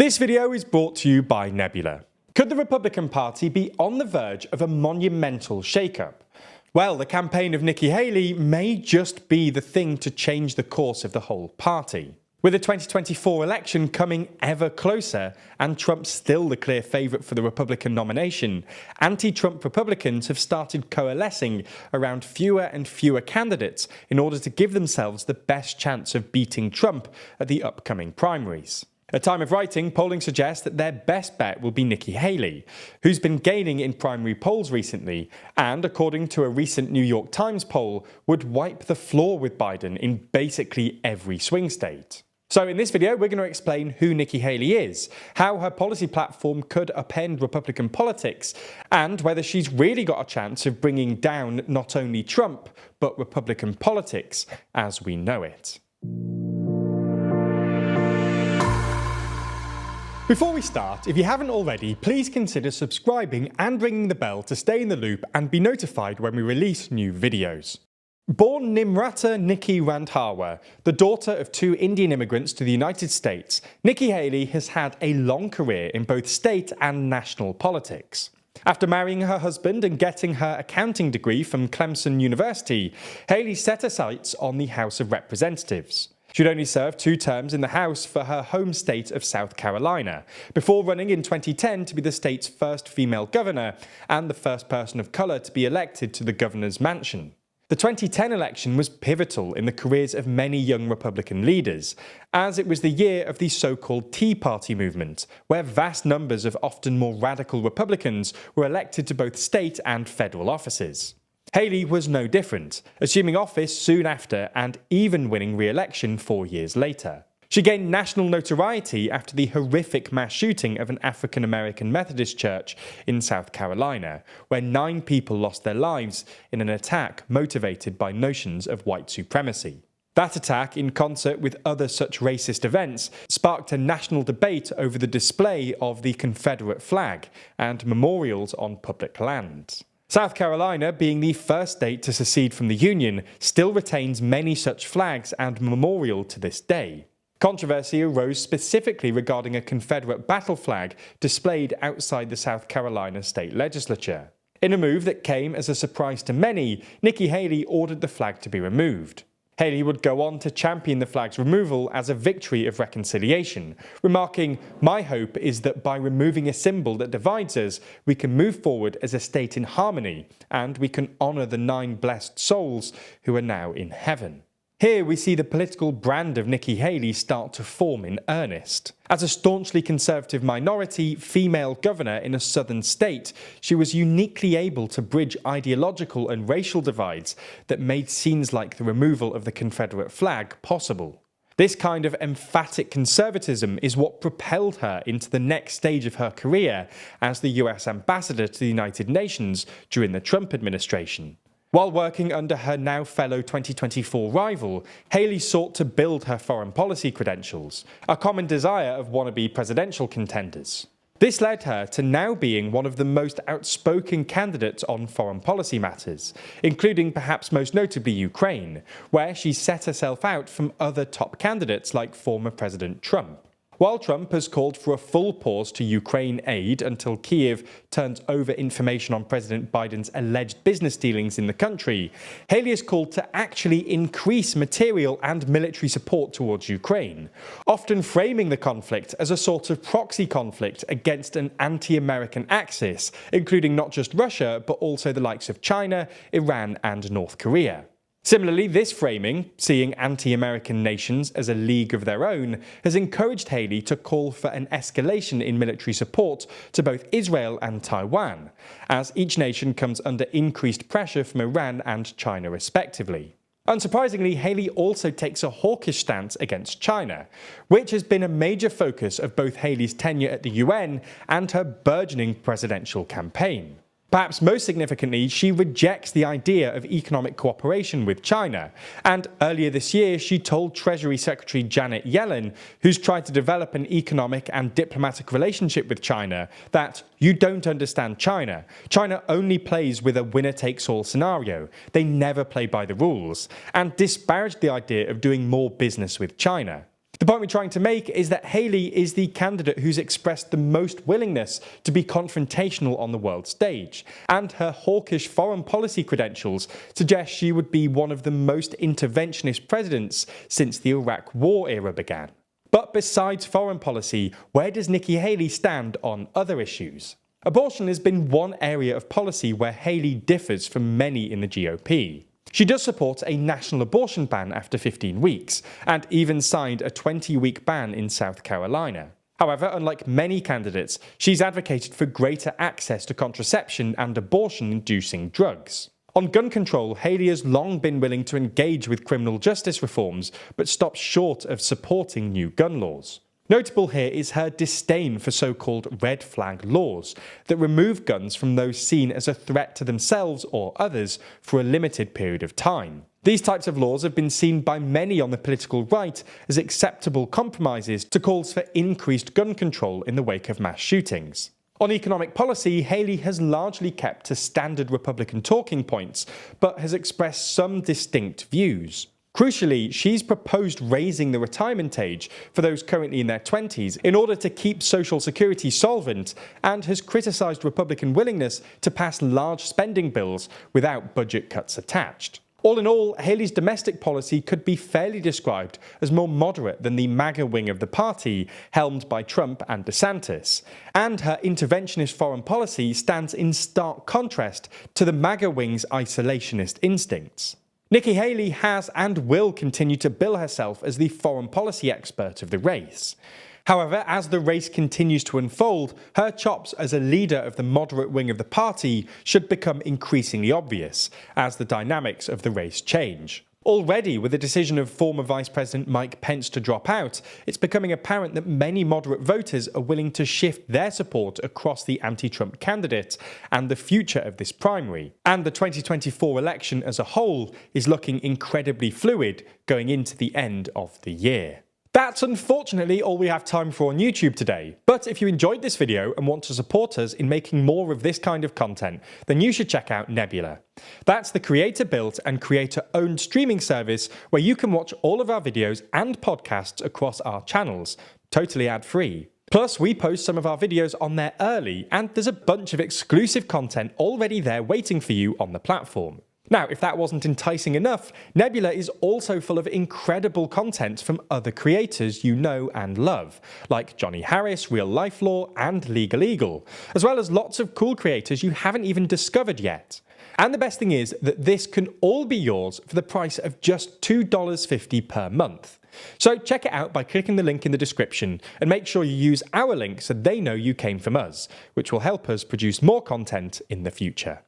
This video is brought to you by Nebula. Could the Republican Party be on the verge of a monumental shakeup? Well, the campaign of Nikki Haley may just be the thing to change the course of the whole party. With the 2024 election coming ever closer and Trump still the clear favourite for the Republican nomination, anti-Trump Republicans have started coalescing around fewer and fewer candidates in order to give themselves the best chance of beating Trump at the upcoming primaries. At time of writing, polling suggests that their best bet will be Nikki Haley, who's been gaining in primary polls recently and, according to a recent New York Times poll, would wipe the floor with Biden in basically every swing state. So in this video, we're going to explain who Nikki Haley is, how her policy platform could upend Republican politics, and whether she's really got a chance of bringing down not only Trump, but Republican politics as we know it. Before we start, if you haven't already, please consider subscribing and ringing the bell to stay in the loop and be notified when we release new videos. Born Nimrata Nikki Randhawa, the daughter of two Indian immigrants to the United States, Nikki Haley has had a long career in both state and national politics. After marrying her husband and getting her accounting degree from Clemson University, Haley set her sights on the House of Representatives. She'd only served 2 terms in the House for her home state of South Carolina, before running in 2010 to be the state's first female governor and the first person of colour to be elected to the governor's mansion. The 2010 election was pivotal in the careers of many young Republican leaders, as it was the year of the so-called Tea Party movement, where vast numbers of often more radical Republicans were elected to both state and federal offices. Haley was no different, assuming office soon after and even winning re-election 4 years later. She gained national notoriety after the horrific mass shooting of an African-American Methodist church in South Carolina, where 9 people lost their lives in an attack motivated by notions of white supremacy. That attack, in concert with other such racist events, sparked a national debate over the display of the Confederate flag and memorials on public land. South Carolina, being the first state to secede from the Union, still retains many such flags and memorials to this day. Controversy arose specifically regarding a Confederate battle flag displayed outside the South Carolina state legislature. In a move that came as a surprise to many, Nikki Haley ordered the flag to be removed. Haley would go on to champion the flag's removal as a victory of reconciliation, remarking, "My hope is that by removing a symbol that divides us, we can move forward as a state in harmony, and we can honour the 9 blessed souls who are now in heaven." Here we see the political brand of Nikki Haley start to form in earnest. As a staunchly conservative minority female governor in a southern state, she was uniquely able to bridge ideological and racial divides that made scenes like the removal of the Confederate flag possible. This kind of emphatic conservatism is what propelled her into the next stage of her career as the US ambassador to the United Nations during the Trump administration. While working under her now fellow 2024 rival, Haley sought to build her foreign policy credentials, a common desire of wannabe presidential contenders. This led her to now being one of the most outspoken candidates on foreign policy matters, including perhaps most notably Ukraine, where she set herself out from other top candidates like former President Trump. While Trump has called for a full pause to Ukraine aid until Kyiv turns over information on President Biden's alleged business dealings in the country, Haley has called to actually increase material and military support towards Ukraine, often framing the conflict as a sort of proxy conflict against an anti-American axis, including not just Russia, but also the likes of China, Iran, and North Korea. Similarly, this framing, seeing anti-American nations as a league of their own, has encouraged Haley to call for an escalation in military support to both Israel and Taiwan, as each nation comes under increased pressure from Iran and China respectively. Unsurprisingly, Haley also takes a hawkish stance against China, which has been a major focus of both Haley's tenure at the UN and her burgeoning presidential campaign. Perhaps most significantly, she rejects the idea of economic cooperation with China, and earlier this year she told Treasury Secretary Janet Yellen, who's tried to develop an economic and diplomatic relationship with China, that "you don't understand China. China only plays with a winner-takes-all scenario. They never play by the rules," and disparaged the idea of doing more business with China. The point we're trying to make is that Haley is the candidate who's expressed the most willingness to be confrontational on the world stage, and her hawkish foreign policy credentials suggest she would be one of the most interventionist presidents since the Iraq War era began. But besides foreign policy, where does Nikki Haley stand on other issues? Abortion has been one area of policy where Haley differs from many in the GOP. She does support a national abortion ban after 15 weeks, and even signed a 20-week ban in South Carolina. However, unlike many candidates, she's advocated for greater access to contraception and abortion-inducing drugs. On gun control, Haley has long been willing to engage with criminal justice reforms, but stops short of supporting new gun laws. Notable here is her disdain for so-called red flag laws that remove guns from those seen as a threat to themselves or others for a limited period of time. These types of laws have been seen by many on the political right as acceptable compromises to calls for increased gun control in the wake of mass shootings. On economic policy, Haley has largely kept to standard Republican talking points, but has expressed some distinct views. Crucially, she's proposed raising the retirement age for those currently in their 20s in order to keep Social Security solvent, and has criticised Republican willingness to pass large spending bills without budget cuts attached. All in all, Haley's domestic policy could be fairly described as more moderate than the MAGA wing of the party, helmed by Trump and DeSantis, and her interventionist foreign policy stands in stark contrast to the MAGA wing's isolationist instincts. Nikki Haley has and will continue to bill herself as the foreign policy expert of the race. However, as the race continues to unfold, her chops as a leader of the moderate wing of the party should become increasingly obvious as the dynamics of the race change. Already, with the decision of former Vice President Mike Pence to drop out, it's becoming apparent that many moderate voters are willing to shift their support across the anti-Trump candidate and the future of this primary. And the 2024 election as a whole is looking incredibly fluid going into the end of the year. That's unfortunately all we have time for on YouTube today, but if you enjoyed this video and want to support us in making more of this kind of content, then you should check out Nebula. That's the creator-built and creator-owned streaming service where you can watch all of our videos and podcasts across our channels, totally ad-free. Plus, we post some of our videos on there early, and there's a bunch of exclusive content already there waiting for you on the platform. Now, if that wasn't enticing enough, Nebula is also full of incredible content from other creators you know and love, like Johnny Harris, Real Life Law, and Legal Eagle, as well as lots of cool creators you haven't even discovered yet. And the best thing is that this can all be yours for the price of just $2.50 per month. So check it out by clicking the link in the description, and make sure you use our link so they know you came from us, which will help us produce more content in the future.